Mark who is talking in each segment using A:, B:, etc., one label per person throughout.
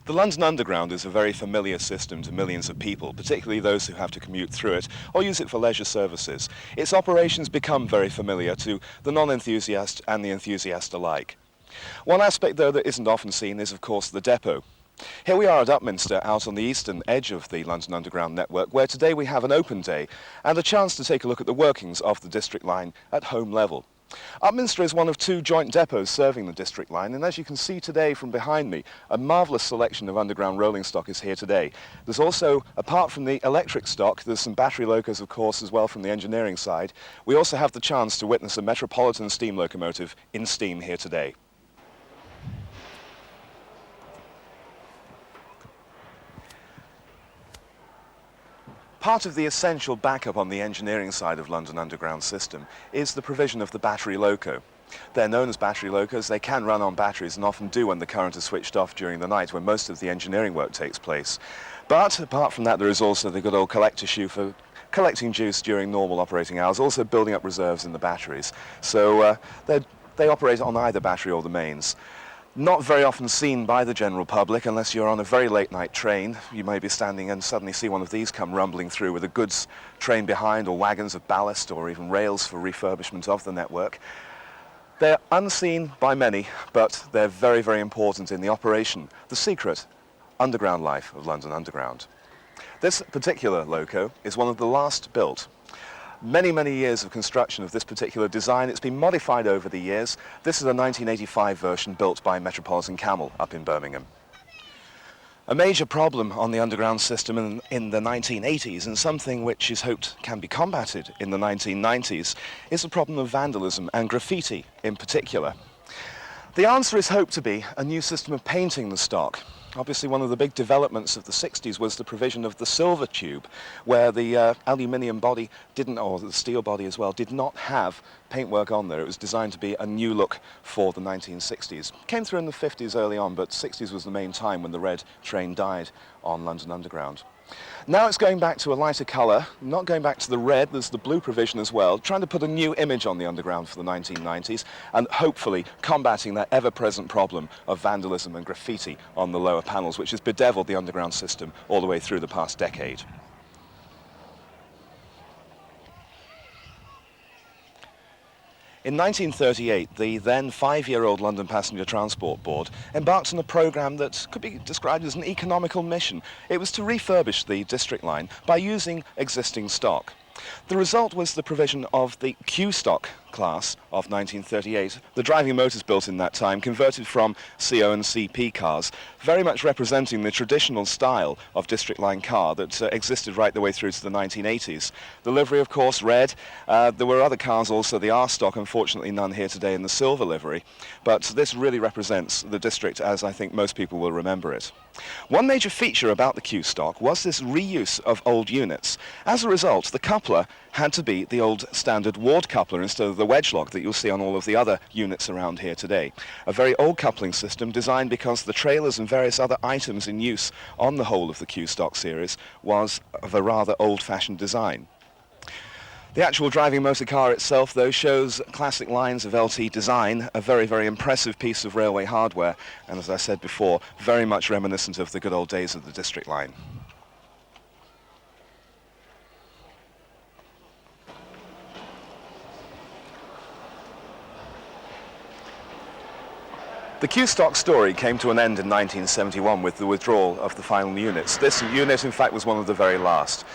A: The London Underground is a very familiar system to millions of people, particularly those who have to commute through it or use it for leisure services. Its operations become very familiar to the non-enthusiast and the enthusiast alike. One aspect, though, that isn't often seen is, of course, the depot. Here we are at Upminster, out on the eastern edge of the London Underground network, where today we have an open day and a chance to take a look at the workings of the District Line at home level. Upminster is one of two joint depots serving the District Line, and as you can see today from behind me, a marvellous selection of underground rolling stock is here today. There's also, apart from the electric stock, there's some battery locos, of course, as well from the engineering side. We also have the chance to witness a Metropolitan steam locomotive in steam here today. Part of the essential backup on the engineering side of London Underground system is the provision of the battery loco. They're known as battery locos. They can run on batteries and often do when the current is switched off during the night when most of the engineering work takes place. But apart from that, there is also the good old collector shoe for collecting juice during normal operating hours, also building up reserves in the batteries. So they operate on either battery or the mains. Not very often seen by the general public unless you're on a very late night train. You may be standing and suddenly see one of these come rumbling through with a goods train behind, or wagons of ballast, or even rails for refurbishment of the network. They're unseen by many, but they're very, very important in the operation, the secret underground life of London Underground. This particular loco is one of the last built. Many, many years of construction of this particular design. It's been modified over the years. This is a 1985 version built by Metropolitan Camel up in Birmingham. A major problem on the underground system in the 1980s, and something which is hoped can be combated in the 1990s, is the problem of vandalism and graffiti in particular. The answer is hoped to be a new system of painting the stock. Obviously, one of the big developments of the 60s was the provision of the silver tube, where the aluminium body didn't, or the steel body as well, did not have paintwork on there. It was designed to be a new look for the 1960s. Came through in the 50s early on, but 60s was the main time when the red train died on London Underground. Now it's going back to a lighter colour, not going back to the red, there's the blue provision as well, trying to put a new image on the Underground for the 1990s and hopefully combating that ever-present problem of vandalism and graffiti on the lower panels, which has bedeviled the Underground system all the way through the past decade. In 1938, the then 5-year-old London Passenger Transport Board embarked on a programme that could be described as an economical mission. It was to refurbish the District Line by using existing stock. The result was the provision of the Q stock class of 1938. The driving motors built in that time converted from CO and CP cars, very much representing the traditional style of District Line car that existed right the way through to the 1980s. The livery, of course, red. There were other cars also, the R stock, unfortunately none here today in the silver livery, but this really represents the district as I think most people will remember it. One major feature about the Q stock was this reuse of old units. As a result, the coupler had to be the old standard Ward coupler instead of the wedge lock that you'll see on all of the other units around here today. A very old coupling system designed because the trailers and various other items in use on the whole of the Q stock series was of a rather old-fashioned design. The actual driving motor car itself, though, shows classic lines of LT design, a very, very impressive piece of railway hardware, and as I said before, very much reminiscent of the good old days of the District Line. The Q-Stock story came to an end in 1971 with the withdrawal of the final units. This unit, in fact, was one of the very last.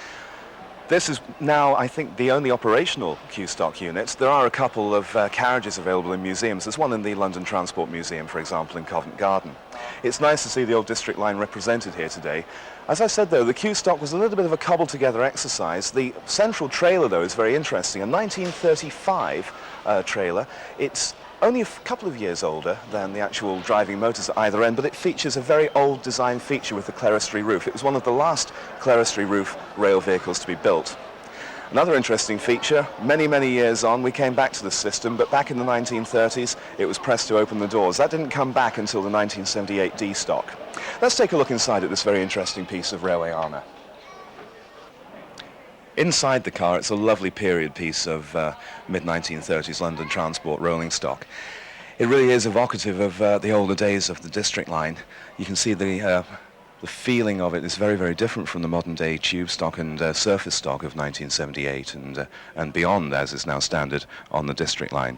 A: This is now, I think, the only operational Q-Stock units. There are a couple of carriages available in museums. There's one in the London Transport Museum, for example, in Covent Garden. It's nice to see the old District Line represented here today. As I said, though, the Q-Stock was a little bit of a cobbled-together exercise. The central trailer, though, is very interesting. A 1935 trailer. It's only a couple of years older than the actual driving motors at either end, but it features a very old design feature with the clerestory roof. It was one of the last clerestory roof rail vehicles to be built. Another interesting feature, many, many years on, we came back to the system, but back in the 1930s, it was pressed to open the doors. That didn't come back until the 1978 D stock. Let's take a look inside at this very interesting piece of railway armour. Inside the car, it's a lovely period piece of mid-1930s London Transport rolling stock. It really is evocative of the older days of the district line. You can see the feeling of it is very, very different from the modern-day tube stock and surface stock of 1978 and beyond, as is now standard on the district line.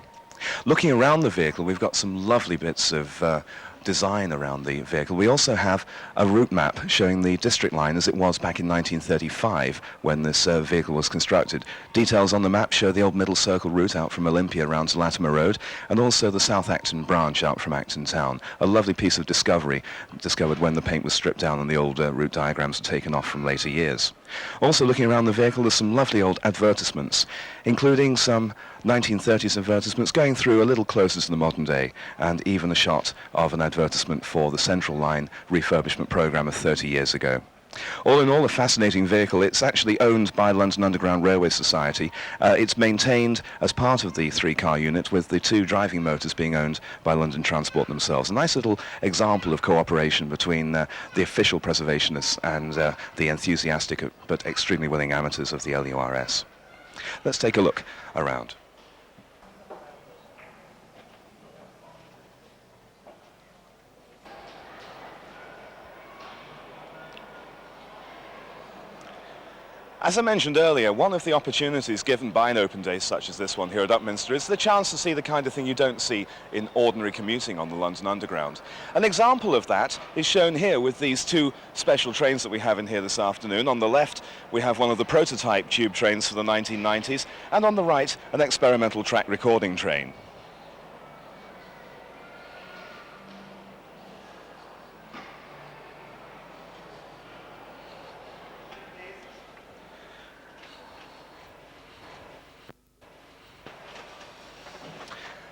A: Looking around the vehicle, we've got some lovely bits of design around the vehicle. We also have a route map showing the district line as it was back in 1935 when this vehicle was constructed. Details on the map show the old Middle Circle route out from Olympia around to Latimer Road, and also the South Acton branch out from Acton Town. A lovely piece of discovery, discovered when the paint was stripped down and the old route diagrams were taken off from later years. Also looking around the vehicle, there's some lovely old advertisements, including some 1930s advertisements going through a little closer to the modern day, and even a shot of an advertisement for the Central Line refurbishment program of 30 years ago. All in all, a fascinating vehicle. It's actually owned by London Underground Railway Society. It's maintained as part of the three-car unit, with the two driving motors being owned by London Transport themselves. A nice little example of cooperation between the official preservationists and the enthusiastic but extremely willing amateurs of the LURS. Let's take a look around. As I mentioned earlier, one of the opportunities given by an open day such as this one here at Upminster is the chance to see the kind of thing you don't see in ordinary commuting on the London Underground. An example of that is shown here with these two special trains that we have in here this afternoon. On the left, we have one of the prototype tube trains for the 1990s, and on the right, an experimental track recording train.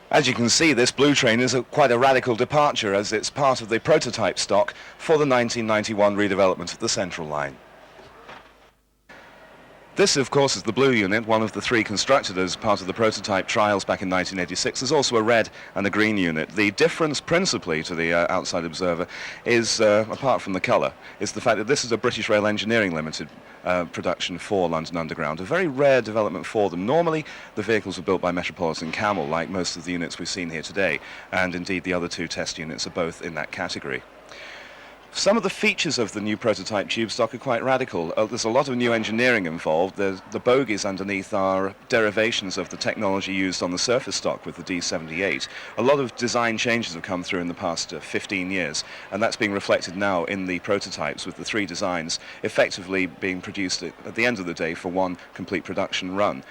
A: As you can see, this blue train is quite a radical departure, as it's part of the prototype stock for the 1991 redevelopment of the Central Line. This, of course, is the blue unit, one of the three constructed as part of the prototype trials back in 1986. There's also a red and a green unit. The difference principally to the outside observer is, apart from the colour, is the fact that this is a British Rail Engineering Limited production for London Underground, a very rare development for them. Normally, the vehicles were built by Metropolitan Camel, like most of the units we've seen here today, and indeed the other two test units are both in that category. Some of the features of the new prototype tube stock are quite radical. There's a lot of new engineering involved. The bogies underneath are derivations of the technology used on the surface stock with the D78. A lot of design changes have come through in the past 15 years, and that's being reflected now in the prototypes, with the three designs effectively being produced at the end of the day for one complete production run.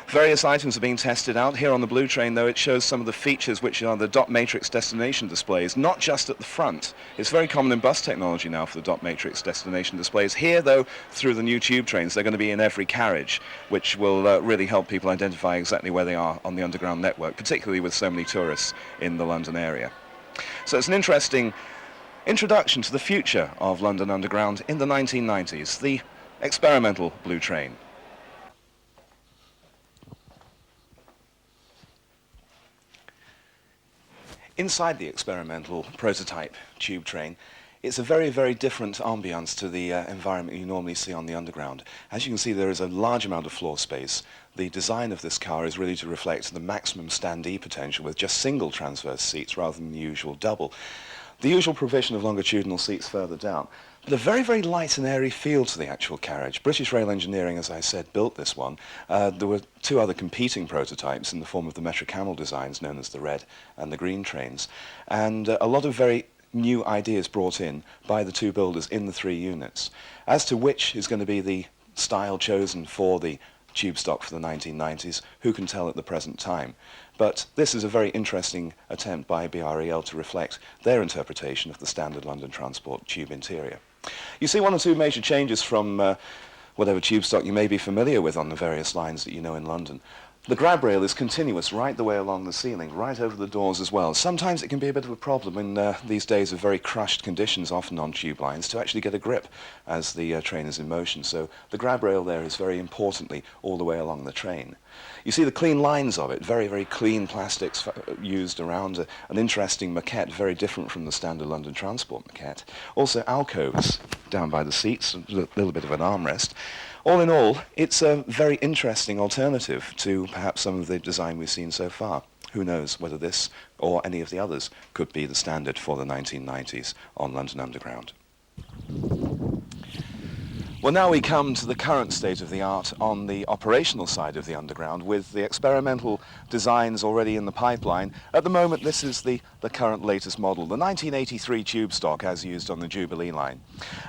A: Various items are being tested out. Here on the blue train, though, it shows some of the features which are the dot matrix destination displays, not just at the front. It's very common in bus technology now for the dot matrix destination displays. Here, though, through the new tube trains, they're going to be in every carriage, which will really help people identify exactly where they are on the underground network, particularly with so many tourists in the London area. So it's an interesting introduction to the future of London Underground in the 1990s, the experimental blue train. Inside the experimental prototype tube train, it's a very, very different ambience to the environment you normally see on the Underground. As you can see, there is a large amount of floor space. The design of this car is really to reflect the maximum standee potential with just single transverse seats rather than the usual double. The usual provision of longitudinal seats further down. But a very, very light and airy feel to the actual carriage. British Rail Engineering, as I said, built this one. There were two other competing prototypes in the form of the Metro Camel designs, known as the red and the green trains. And a lot of very new ideas brought in by the two builders in the three units. As to which is going to be the style chosen for the tube stock for the 1990s, who can tell at the present time. But this is a very interesting attempt by BREL to reflect their interpretation of the standard London Transport tube interior. You see one or two major changes from whatever tube stock you may be familiar with on the various lines that you know in London. The grab rail is continuous right the way along the ceiling, right over the doors as well. Sometimes it can be a bit of a problem in these days of very crushed conditions, often on tube lines, to actually get a grip as the train is in motion. So the grab rail there is very importantly all the way along the train. You see the clean lines of it, very, very clean plastics used around an interesting maquette, very different from the standard London Transport maquette. Also alcoves down by the seats, a little bit of an armrest. All in all, it's a very interesting alternative to perhaps some of the design we've seen so far. Who knows whether this or any of the others could be the standard for the 1990s on London Underground. Well, now we come to the current state of the art on the operational side of the Underground, with the experimental designs already in the pipeline. At the moment, this is the current latest model, the 1983 tube stock as used on the Jubilee line.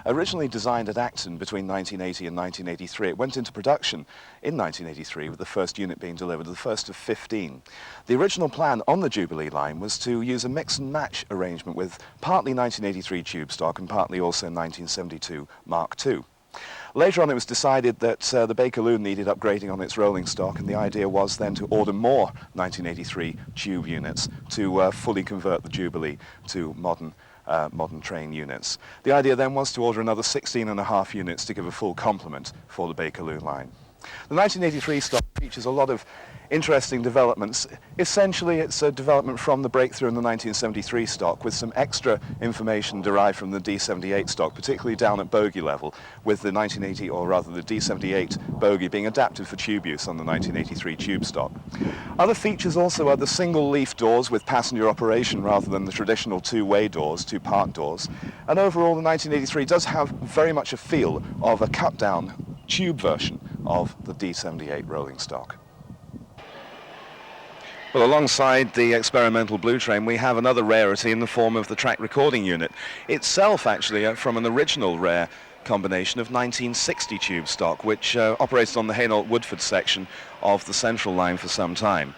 A: Originally designed at Acton between 1980 and 1983, it went into production in 1983 with the first unit being delivered, the first of 15. The original plan on the Jubilee line was to use a mix and match arrangement with partly 1983 tube stock and partly also 1972 Mark II. Later on it was decided that the Bakerloo needed upgrading on its rolling stock, and the idea was then to order more 1983 tube units to fully convert the Jubilee to modern train units. The idea then was to order another 16.5 units to give a full complement for the Bakerloo line. The 1983 stock features a lot of interesting developments. Essentially, it's a development from the breakthrough in the 1973 stock, with some extra information derived from the D78 stock, particularly down at bogie level, with the 1980, or rather the D78 bogie being adapted for tube use on the 1983 tube stock. Other features also are the single leaf doors with passenger operation rather than the traditional two-way doors, two-part doors. And overall, the 1983 does have very much a feel of a cut-down tube version of the D78 rolling stock. Well, alongside the experimental blue train, we have another rarity in the form of the track recording unit. Itself, actually, from an original rare combination of 1960 tube stock, which operated on the Hainault-Woodford section of the Central line for some time.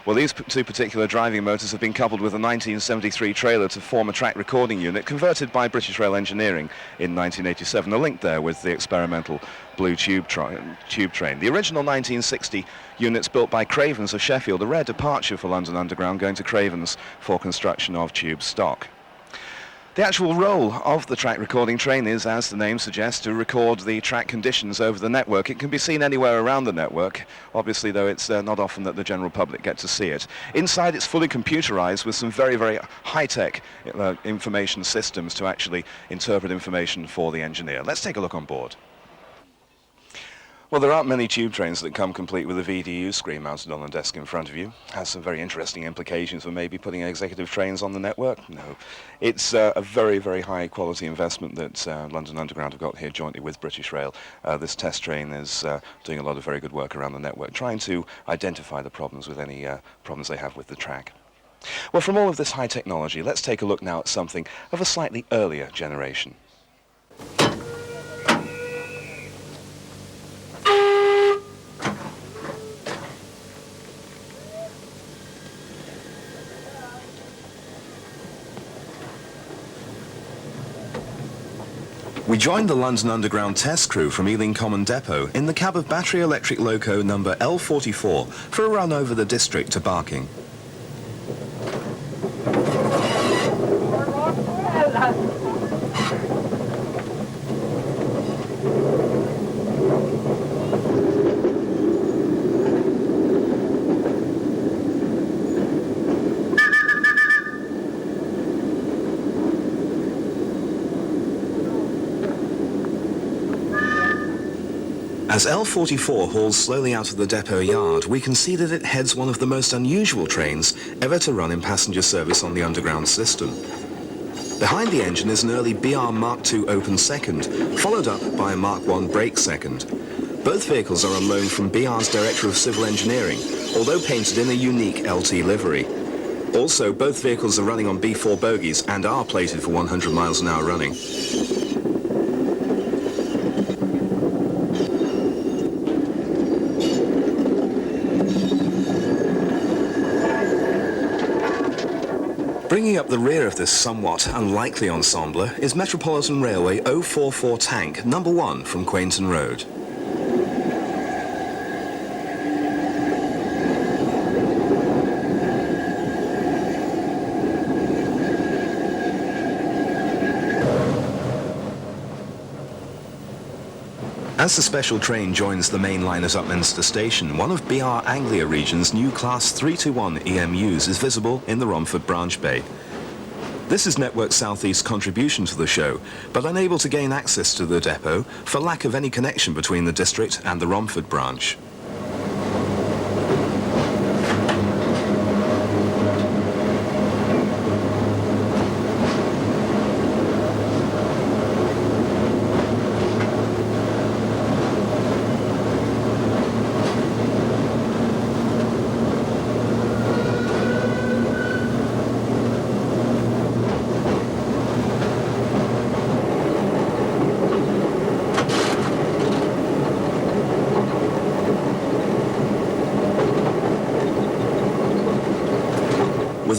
A: Well, these two particular driving motors have been coupled with a 1973 trailer to form a track recording unit converted by British Rail Engineering in 1987, a link there with the experimental blue tube train. The original 1960 units built by Cravens of Sheffield, a rare departure for London Underground, going to Cravens for construction of tube stock. The actual role of the track recording train is, as the name suggests, to record the track conditions over the network. It can be seen anywhere around the network, obviously, though it's not often that the general public get to see it. Inside, it's fully computerized with some very, very high-tech information systems to actually interpret information for the engineer. Let's take a look on board. Well, there aren't many tube trains that come complete with a VDU screen mounted on the desk in front of you. Has some very interesting implications for maybe putting executive trains on the network. No, it's a very, very high quality investment that London Underground have got here jointly with British Rail. This test train is doing a lot of very good work around the network, trying to identify the problems with any problems they have with the track. Well, from all of this high technology, let's take a look now at something of a slightly earlier generation. We joined the London Underground test crew from Ealing Common Depot in the cab of battery electric loco number L44 for a run over the district to Barking. As L44 hauls slowly out of the depot yard, we can see that it heads one of the most unusual trains ever to run in passenger service on the Underground system. Behind the engine is an early BR Mark II open second, followed up by a Mark I brake second. Both vehicles are on loan from BR's Director of Civil Engineering, although painted in a unique LT livery. Also, both vehicles are running on B4 bogies and are plated for 100 miles an hour running. Bringing up the rear of this somewhat unlikely ensemble is Metropolitan Railway 044 Tank number 1 from Quainton Road. As the special train joins the main line at Upminster Station, one of BR Anglia Region's new Class 321 EMUs is visible in the Romford branch bay. This is Network South East's contribution to the show, but unable to gain access to the depot for lack of any connection between the district and the Romford branch.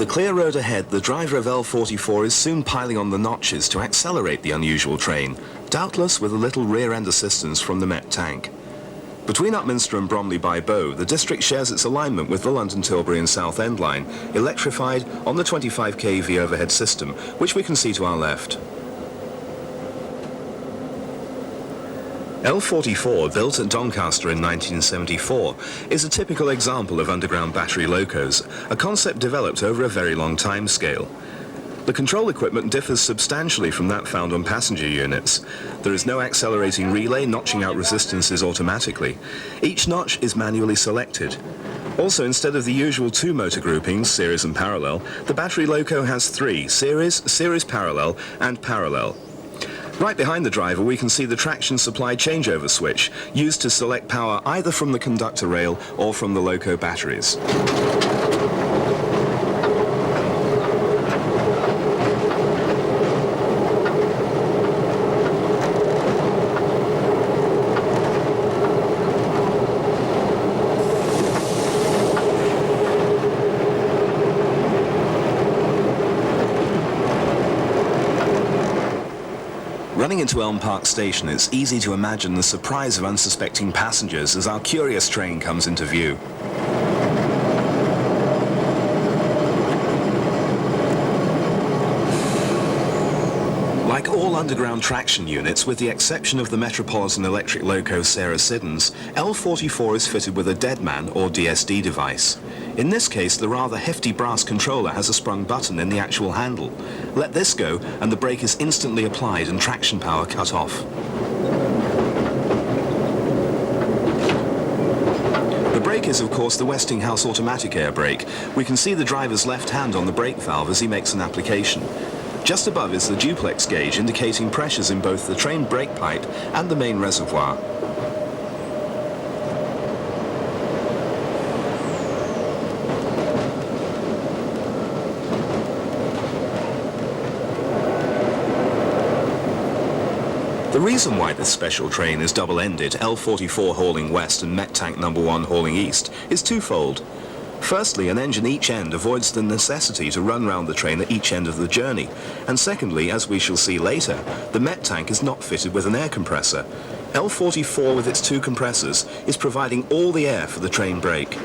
A: clear road ahead, the driver of L44 is soon piling on the notches to accelerate the unusual train, doubtless with a little rear-end assistance from the Met tank. Between Upminster and Bromley by Bow, the district shares its alignment with the London Tilbury and Southend line, electrified on the 25 kV overhead system, which we can see to our left. L44, built at Doncaster in 1974, is a typical example of underground battery locos, a concept developed over a very long time scale. The control equipment differs substantially from that found on passenger units. There is no accelerating relay notching out resistances automatically. Each notch is manually selected. Also, instead of the usual two motor groupings, series and parallel, the battery loco has three: series, series parallel, and parallel. Right behind the driver we can see the traction supply changeover switch, used to select power either from the conductor rail or from the loco batteries. Running into Elm Park Station, it's easy to imagine the surprise of unsuspecting passengers as our curious train comes into view. Like all underground traction units, with the exception of the Metropolitan Electric Loco Sarah Siddons, L44 is fitted with a deadman or DSD device. In this case, the rather hefty brass controller has a sprung button in the actual handle. Let this go, and the brake is instantly applied and traction power cut off. The brake is, of course, the Westinghouse automatic air brake. We can see the driver's left hand on the brake valve as he makes an application. Just above is the duplex gauge, indicating pressures in both the train brake pipe and the main reservoir. The reason why this special train is double-ended, L44 hauling west and Met Tank No. 1 hauling east, is twofold. Firstly, an engine each end avoids the necessity to run round the train at each end of the journey. And secondly, as we shall see later, the Met Tank is not fitted with an air compressor. L44 with its two compressors is providing all the air for the train brake.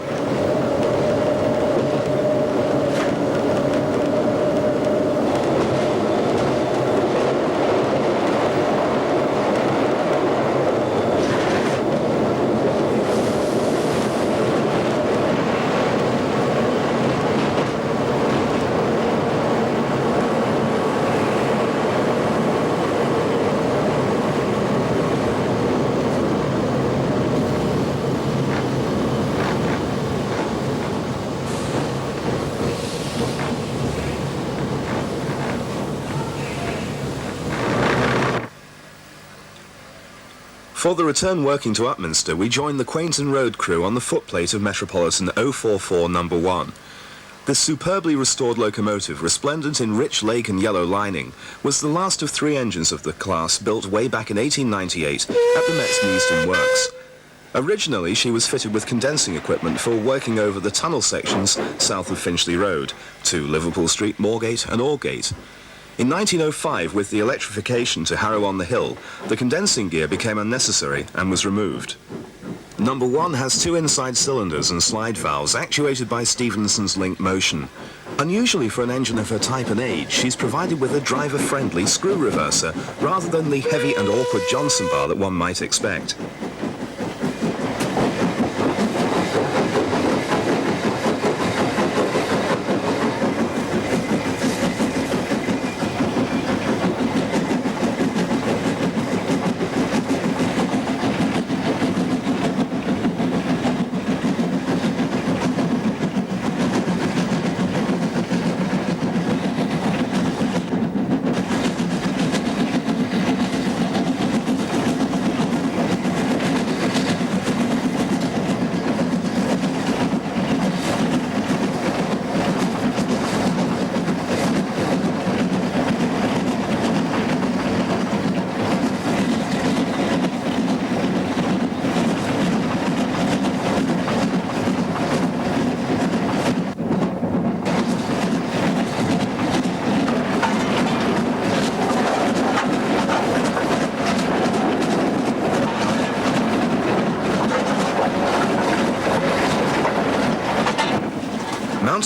A: For the return working to Upminster, we joined the Quainton Road crew on the footplate of Metropolitan 044 No. 1. This superbly restored locomotive, resplendent in rich lake and yellow lining, was the last of three engines of the class built way back in 1898 at the Met's Neasden Works. Originally, she was fitted with condensing equipment for working over the tunnel sections south of Finchley Road to Liverpool Street, Moorgate and Aldgate. In 1905, with the electrification to Harrow-on-the-Hill, the condensing gear became unnecessary and was removed. No. 1 has two inside cylinders and slide valves actuated by Stephenson's link motion. Unusually for an engine of her type and age, she's provided with a driver-friendly screw reverser rather than the heavy and awkward Johnson bar that one might expect.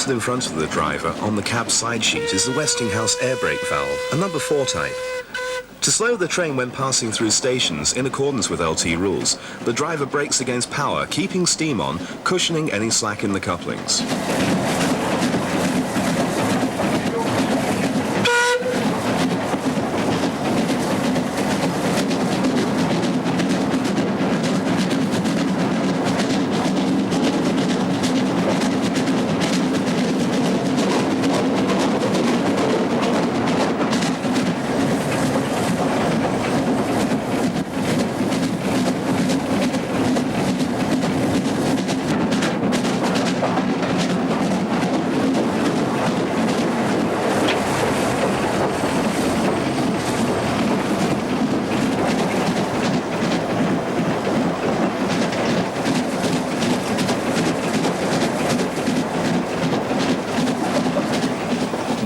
A: Mounted in front of the driver on the cab side sheet is the Westinghouse air brake valve, a number 4 type. To slow the train when passing through stations in accordance with LT rules, the driver brakes against power, keeping steam on, cushioning any slack in the couplings.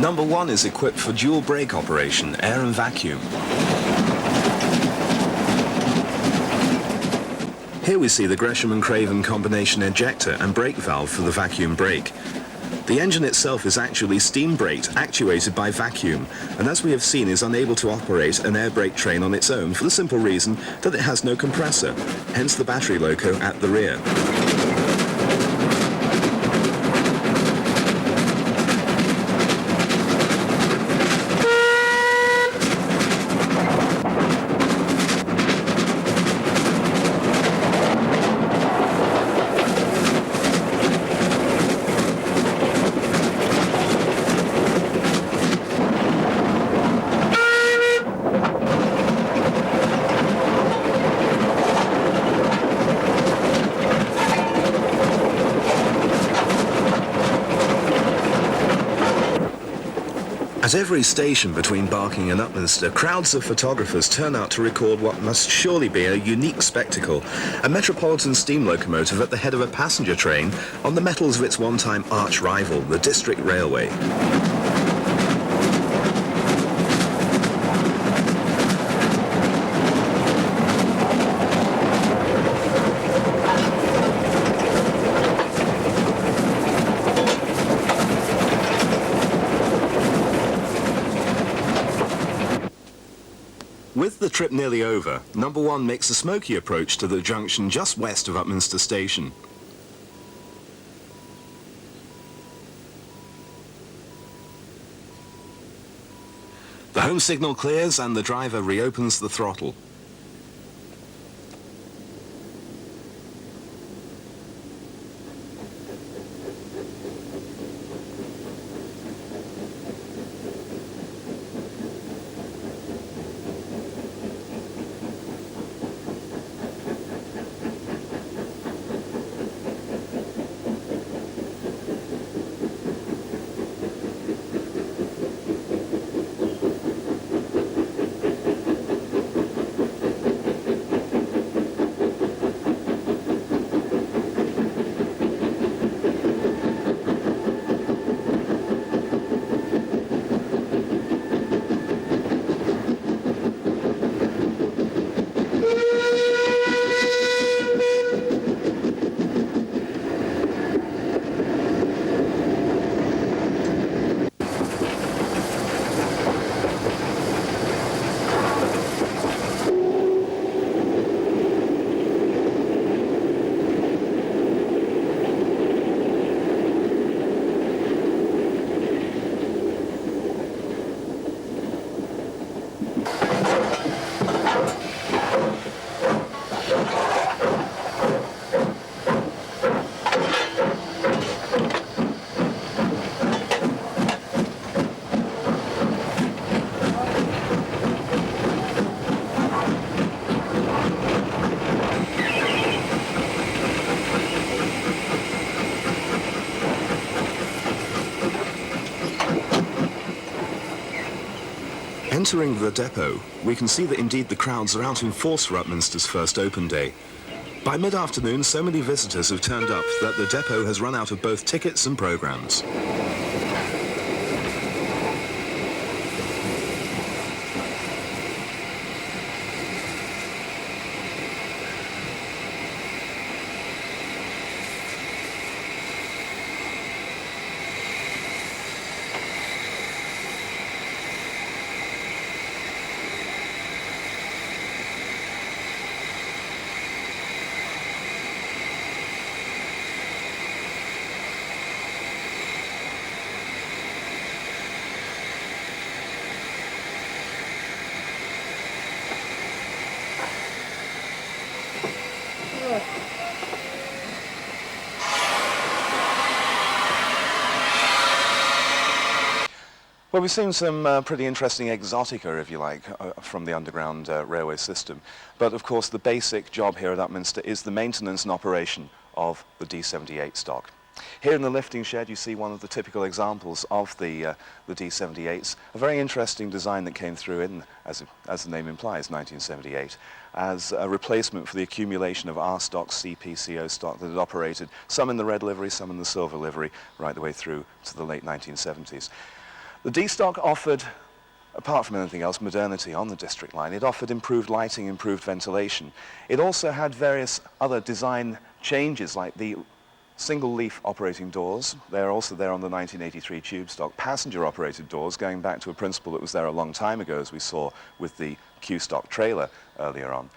A: Number 1 is equipped for dual brake operation, air and vacuum. Here we see the Gresham and Craven combination ejector and brake valve for the vacuum brake. The engine itself is actually steam braked, actuated by vacuum, and as we have seen is unable to operate an air brake train on its own for the simple reason that it has no compressor, hence the battery loco at the rear. At every station between Barking and Upminster, crowds of photographers turn out to record what must surely be a unique spectacle, a Metropolitan steam locomotive at the head of a passenger train on the metals of its one-time arch rival, the District Railway. With the trip nearly over, number 1 makes a smoky approach to the junction just west of Upminster Station. The home signal clears and the driver reopens the throttle. Entering the depot, we can see that indeed the crowds are out in force for Upminster's first open day. By mid-afternoon, so many visitors have turned up that the depot has run out of both tickets and programs. Well, we've seen some pretty interesting exotica, if you like, from the underground railway system. But of course, the basic job here at Upminster is the maintenance and operation of the D78 stock. Here in the lifting shed, you see one of the typical examples of the D78s. A very interesting design that came through in, as the name implies, 1978, as a replacement for the accumulation of R stock, CPCO stock that had operated, some in the red livery, some in the silver livery, right the way through to the late 1970s. The D stock offered, apart from anything else, modernity on the district line. It offered improved lighting, improved ventilation. It also had various other design changes, like the single leaf operating doors. They're also there on the 1983 tube stock. Passenger operated doors, going back to a principle that was there a long time ago, as we saw with the Q stock trailer earlier on.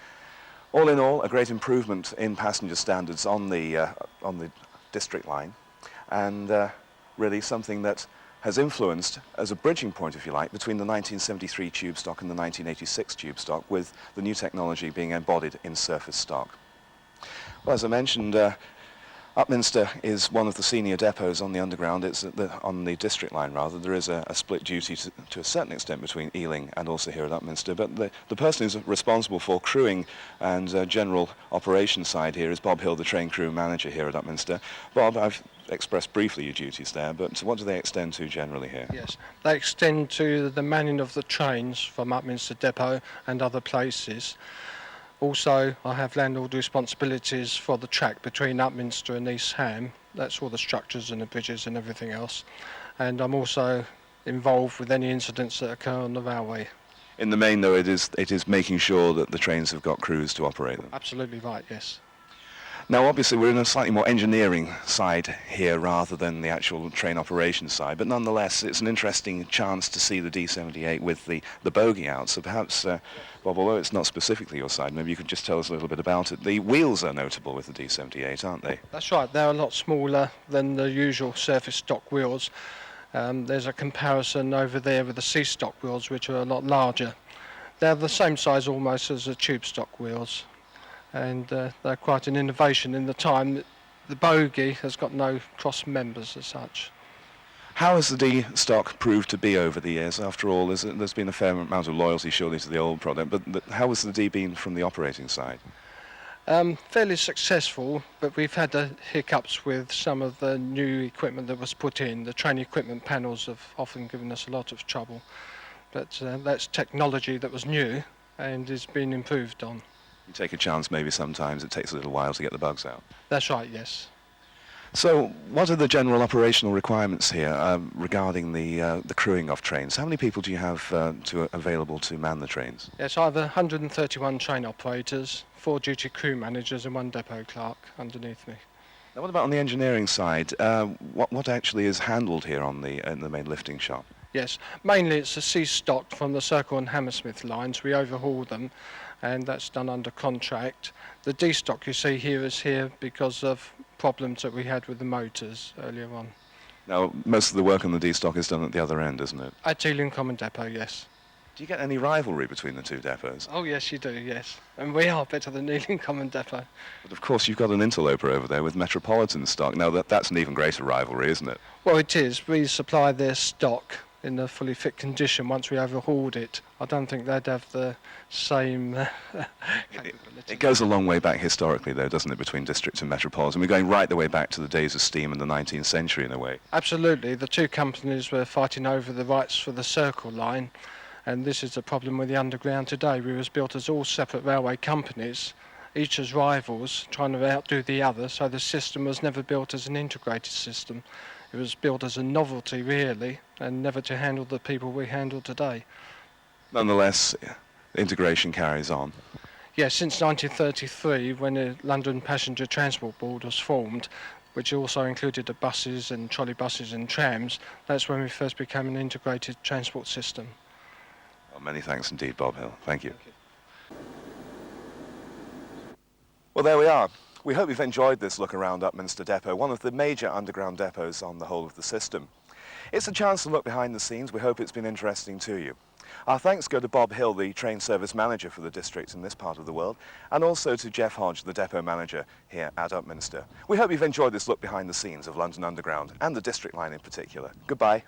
A: All in all, a great improvement in passenger standards on the district line, and really something that has influenced, as a bridging point, if you like, between the 1973 tube stock and the 1986 tube stock, with the new technology being embodied in surface stock. Well, as I mentioned, Upminster is one of the senior depots on the underground. It's on the district line, rather. There is a split duty to a certain extent between Ealing and also here at Upminster, but the person who's responsible for crewing and general operations side here is Bob Hill, the train crew manager here at Upminster. Bob, I've expressed briefly your duties there, but what do they extend to generally here?
B: Yes, they extend to the manning of the trains from Upminster Depot and other places. Also, I have landlord responsibilities for the track between Upminster and East Ham. That's all the structures and the bridges and everything else. And I'm also involved with any incidents that occur on the railway.
A: In the main, though, it is making sure that the trains have got crews to operate them.
B: Absolutely right, yes.
A: Now, obviously, we're in a slightly more engineering side here rather than the actual train operations side, but nonetheless, it's an interesting chance to see the D78 with the bogie out. So perhaps, Bob, although it's not specifically your side, maybe you could just tell us a little bit about it. The wheels are notable with the D78, aren't they?
B: That's right, they're a lot smaller than the usual surface stock wheels. There's a comparison over there with the C stock wheels, which are a lot larger. They're the same size almost as the tube stock wheels. And they're quite an innovation in the time. The bogie has got no cross members as such.
A: How has the D stock proved to be over the years? After all, there's been a fair amount of loyalty surely to the old product, but how has the D been from the operating side?
B: Fairly successful, but we've had hiccups with some of the new equipment that was put in. The train equipment panels have often given us a lot of trouble, but that's technology that was new and is being improved on.
A: You take a chance, maybe sometimes it takes a little while to get the bugs out.
B: That's right, yes.
A: So what are the general operational requirements here regarding the crewing of trains? How many people do you have available to man the trains?
B: Yes, I have 131 train operators, 4 duty crew managers and 1 depot clerk underneath me.
A: Now, what about on the engineering side? What actually is handled here in the main lifting shop?
B: Yes, mainly it's the C stock from the Circle and Hammersmith lines. We overhaul them, and that's done under contract. The D stock you see here is here because of problems that we had with the motors earlier on.
A: Now, most of the work on the D stock is done at the other end, isn't it?
B: At Ealing Common Depot, yes.
A: Do you get any rivalry between the two depots?
B: Oh yes, you do, yes. And we are better than Ealing Common Depot.
A: But of course, you've got an interloper over there with Metropolitan stock. Now, that's an even greater rivalry, isn't it?
B: Well, it is. We supply their stock in a fully fit condition once we overhauled it. I don't think they'd have the same capability.
A: It goes a long way back historically, though, doesn't it, between district and metropolitan? We're going right the way back to the days of steam in the 19th century, in a way.
B: Absolutely. The two companies were fighting over the rights for the Circle line, and this is the problem with the underground today. We was built as all separate railway companies, each as rivals, trying to outdo the other, so the system was never built as an integrated system. It was built as a novelty, really, and never to handle the people we handle today.
A: Nonetheless, integration carries on.
B: Yes, since 1933, when the London Passenger Transport Board was formed, which also included the buses and trolley buses and trams, that's when we first became an integrated transport system.
A: Well, many thanks indeed, Bob Hill. Thank you.
B: Thank you.
A: Well, there we are. We hope you've enjoyed this look around Upminster Depot, one of the major underground depots on the whole of the system. It's a chance to look behind the scenes. We hope it's been interesting to you. Our thanks go to Bob Hill, the train service manager for the district in this part of the world, and also to Jeff Hodge, the depot manager here at Upminster. We hope you've enjoyed this look behind the scenes of London Underground and the district line in particular. Goodbye.